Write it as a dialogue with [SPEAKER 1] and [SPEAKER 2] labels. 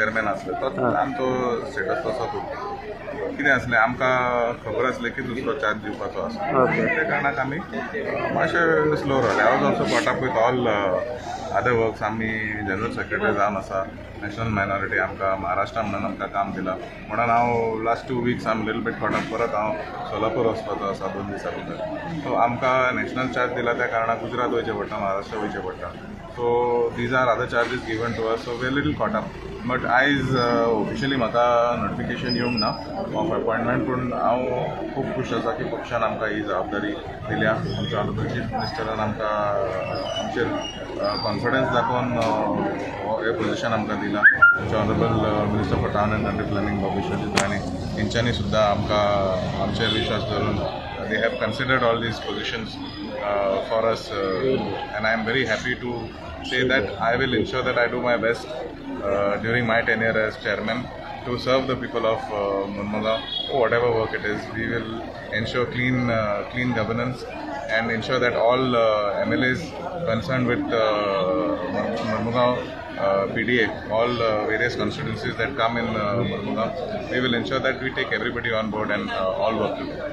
[SPEAKER 1] Chairman असले तो आमचो स्टेटस तसो करता कितें असलें आमकां खबर आसलें की दुसरो चार्ज दिवपाचो आसा त्या कारणाक आमी मातशें स्लो रावले. हांव also caught up with all other works. आमी जनरल सेक्रेटरी जावन आसा. नॅशनल मायनॉरिटी आमकां महाराष्ट्रा म्हणून आमकां काम दिलां म्हणून हांव लास्ट 2 वीक्स आम लिटल बीट कॉट अप. परत हांव सोलापूर वचपाचो आसा 2 दिसां भितर. सो आमकां नॅशनल चार्ज दिला त्या कारणाक गुजरात वयचें पडटा, महाराष्ट्रा वयचें पडटा. So these are other charges given to us, so we're a little caught up. But आयज ऑफिशियली म्हाका नोटिफिकेशन येवंक ना ऑफ अपॉइंटमेंट, पूण हांव खूब खूश आसा की पक्षान आमकां ही जबाबदारी दिल्या. आमच्या ऑनरेबल चीफ मिनिस्टरान आमकां आमचेर कॉन्फिडन्स दाखोवन हे पोजिशन आमकां दिलां. आमचे honourable minister for town and country planning Vishwajit Rane हेंच्यांनी सुद्दां आमकां आमचेर विश्वास धरून they have considered all these positions for us, and I am very happy to say that I will ensure that I do my best during my tenure as chairman to serve the people of Mormugao. Whatever work it is, we will ensure clean governance and ensure that all MLAs concerned with Mormugao PDA, all various constituencies that come in Mormugao, we will ensure that we take everybody on board and all work together.